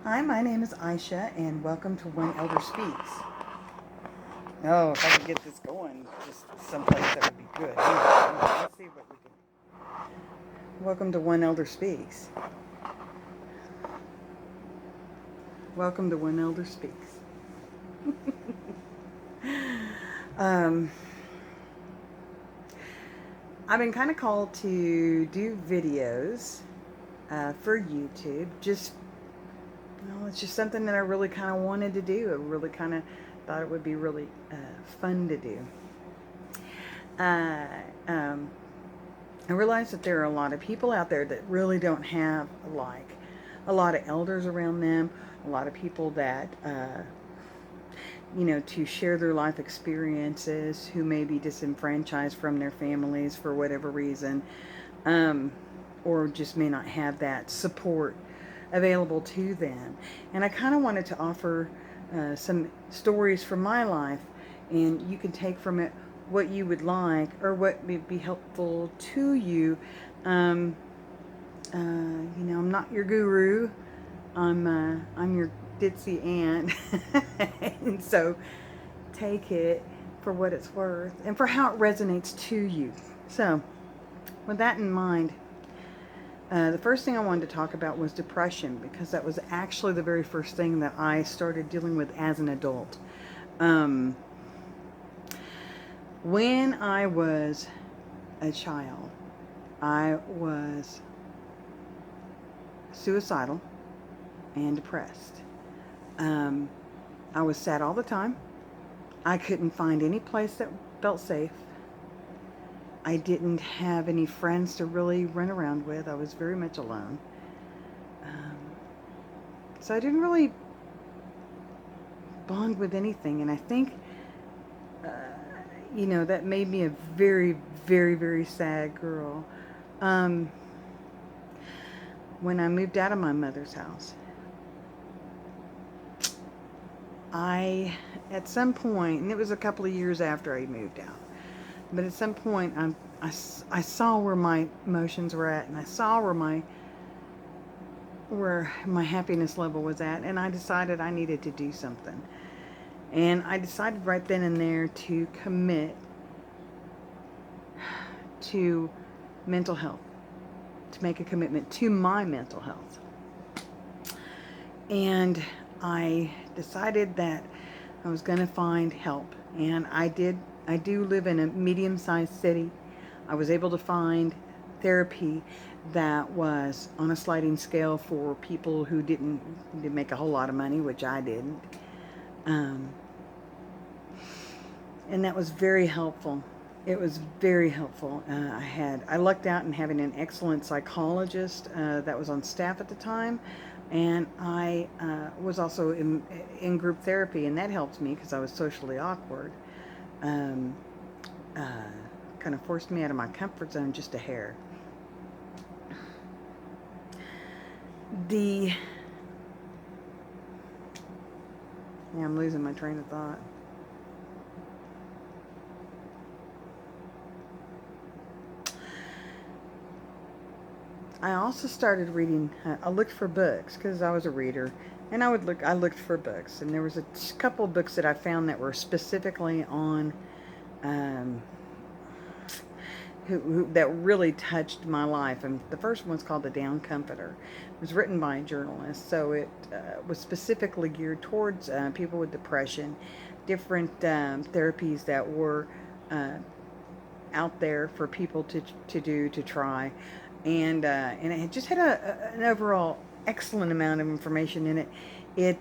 Hi, my name is Aisha, and welcome to One Elder Speaks. Oh, if I could get this going, just someplace that would be good. Let's see what we can. Welcome to One Elder Speaks. Welcome to One Elder Speaks. um, I've been kind of called to do videos for YouTube. It's just something that I really kind of wanted to do. I really kind of thought it would be really fun to do. Uh, um, I realize that there are a lot of people out there that really don't have like a lot of elders around them, a lot of people that to share their life experiences, who may be disenfranchised from their families for whatever reason, um, or just may not have that support available to them. And I kind of wanted to offer some stories from my life, and you can take from it what you would like or what would be helpful to you. Um, I'm not your guru. I'm your ditzy aunt, and so take it for what it's worth and for how it resonates to you. So, with that in mind, the first thing I wanted to talk about was depression, because that was actually the very first thing that I started dealing with as an adult. Um, when I was a child, I was suicidal and depressed. Um, I was sad all the time. I couldn't find any place that felt safe. I didn't have any friends to really run around with. I was very much alone. Um, so I didn't really bond with anything. And I think, uh, that made me a very, very, very sad girl. Um, when I moved out of my mother's house, at some point, and it was a couple of years after I moved out, but at some point, I saw where my emotions were at, and I saw where my happiness level was at, and I decided I needed to do something. And I decided right then and there to commit to mental health, to make a commitment to my mental health. And I decided that I was going to find help. And I did. I do live in a medium-sized city. I was able to find therapy that was on a sliding scale for people who didn't make a whole lot of money, which I didn't. Um, and that was very helpful. It was very helpful. I lucked out in having an excellent psychologist that was on staff at the time, and I was also in group therapy, and that helped me because I was socially awkward. Um, uh, Kind of forced me out of my comfort zone just a hair. The Yeah, I'm losing my train of thought. I also started reading. I looked for books because I was a reader, and I looked for books, and there was a couple of books that I found that were specifically on, um, that really touched my life. And the first one's called The Down Comforter. It was written by a journalist, so it was specifically geared towards people with depression, different therapies that were uh, out there for people to try, and it just had an overall excellent amount of information in it. It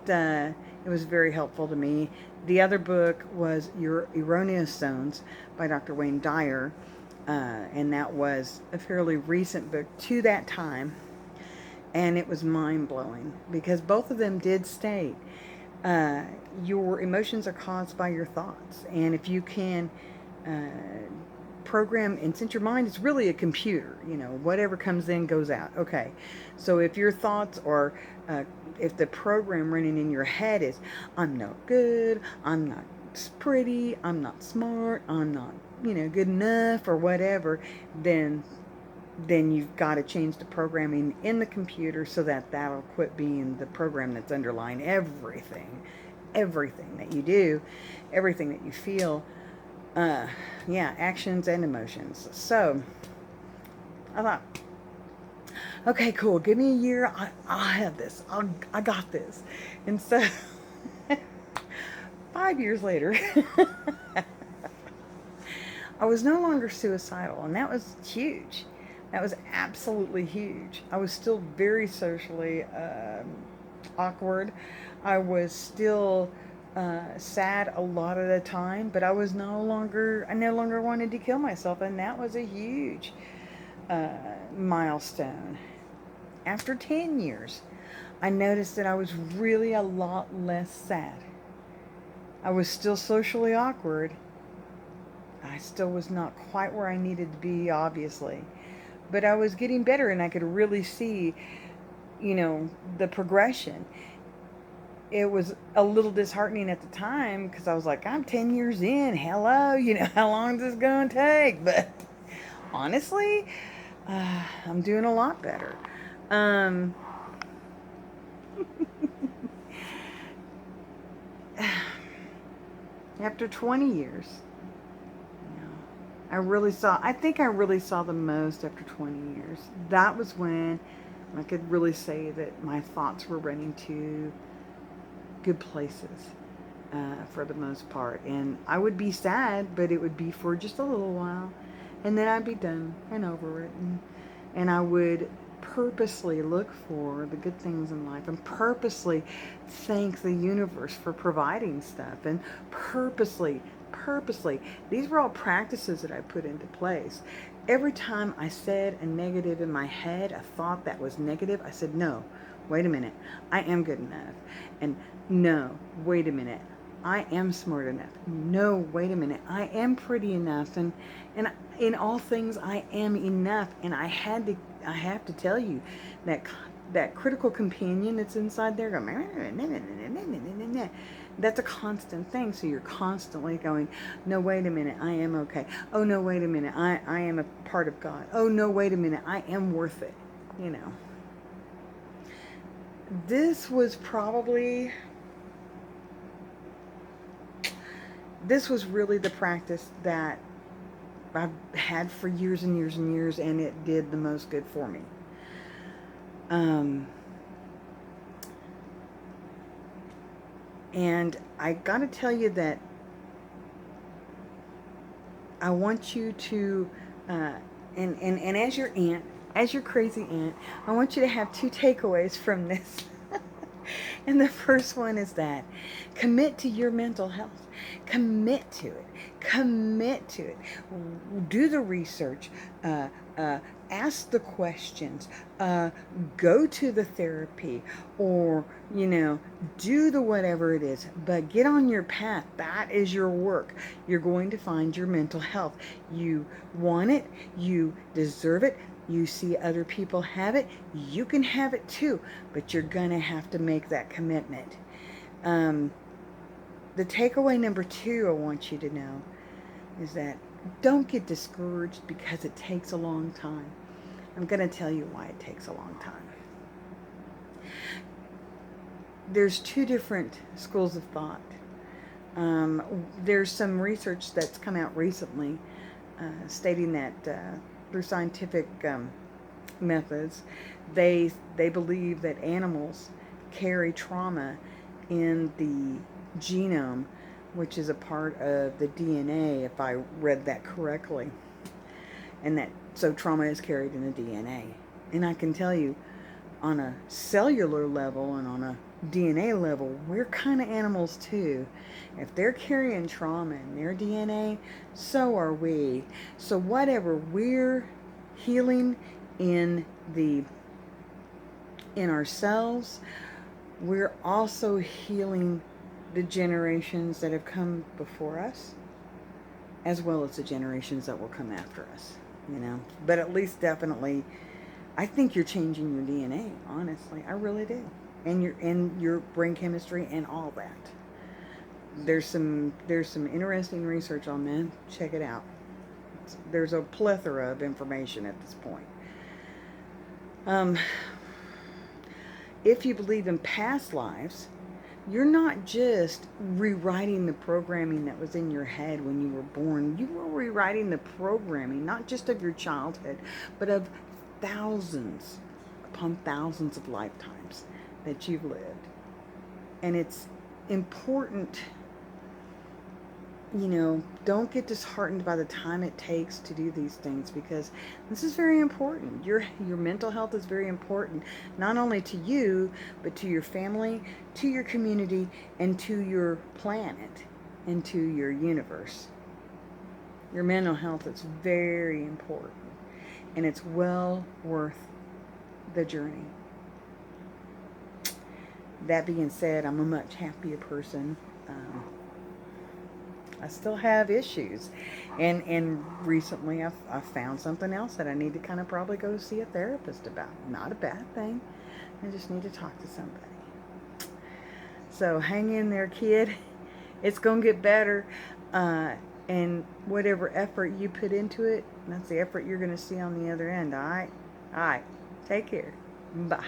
was very helpful to me. The other book was Your Erroneous Zones by Dr. Wayne Dyer, and that was a fairly recent book to that time, and it was mind blowing because both of them did state uh, your emotions are caused by your thoughts, and if you can uh, program, and since your mind is really a computer, whatever comes in goes out. Okay, so if your thoughts are if the program running in your head is I'm no good, I'm not pretty, I'm not smart, I'm not good enough or whatever, then then you've got to change the programming in the computer so that that'll quit being the program that's underlying everything that you do, everything that you feel, yeah, actions and emotions. So I thought, okay, cool, give me a year, I'll have this, I got this. And so 5 years later, I was no longer suicidal, and that was huge. That was absolutely huge. I was still very socially awkward. I was still sad a lot of the time, but I no longer wanted to kill myself, and that was a huge milestone. After 10 years, I noticed that I was really a lot less sad. I was still socially awkward. I still was not quite where I needed to be, obviously. But I was getting better, and I could really see, the progression. It was a little disheartening at the time because I was like, I'm 10 years in. Hello, how long is this going to take? But honestly, I'm doing a lot better. After 20 years, I think I really saw the most after 20 years. That was when I could really say that my thoughts were running to good places for the most part. And I would be sad, but it would be for just a little while. And then I'd be done and over it. And I would purposely look for the good things in life and purposely thank the universe for providing stuff, and purposely, these were all practices that I put into place. Every time I said a negative in my head, a thought that was negative, I said, no, wait a minute, I am good enough. And no, wait a minute, I am smart enough. No, wait a minute, I am pretty enough. And in all things, I am enough. And I have to tell you that critical companion that's inside there going, that's a constant thing. So you're constantly going, no, wait a minute, I am okay. Oh, no, wait a minute, I am a part of God. Oh, no, wait a minute, I am worth it. This was really the practice that I've had for years and years and years, and it did the most good for me. And I got to tell you that I want you to, and as your aunt, as your crazy aunt, I want you to have 2 takeaways from this. And the first one is that commit to your mental health. Commit to it. Commit to it. Do the research. Ask the questions. Go to the therapy, or do the whatever it is. But get on your path. That is your work. You're going to find your mental health. You want it. You deserve it. You see other people have it, you can have it too, but you're going to have to make that commitment. The takeaway number 2 I want you to know is that don't get discouraged because it takes a long time. I'm going to tell you why it takes a long time. There's 2 different schools of thought. There's some research that's come out recently stating that through scientific methods, they believe that animals carry trauma in the genome, which is a part of the DNA, if I read that correctly. And so trauma is carried in the DNA. And I can tell you, on a cellular level and on a DNA level, we're kind of animals too. If they're carrying trauma in their DNA, so are we. So whatever we're healing in ourselves, we're also healing the generations that have come before us, as well as the generations that will come after us. But at least definitely, I think you're changing your DNA. Honestly, I really do. And your brain chemistry and all that. There's some interesting research on that. Check it out. There's a plethora of information at this point. Um, if you believe in past lives, you're not just rewriting the programming that was in your head when you were born. You were rewriting the programming, not just of your childhood, but of thousands upon thousands of lifetimes that you've lived. And it's important, don't get disheartened by the time it takes to do these things, because this is very important. Your mental health is very important, not only to you, but to your family, to your community, and to your planet, and to your universe. Your mental health is very important, and it's well worth the journey. That being said, I'm a much happier person. I still have issues, and recently I've found something else that I need to kind of probably go see a therapist about. Not a bad thing. I just need to talk to somebody. So hang in there, kid. It's gonna get better, and whatever effort you put into it, that's the effort you're gonna see on the other end. All right. Take care. Bye.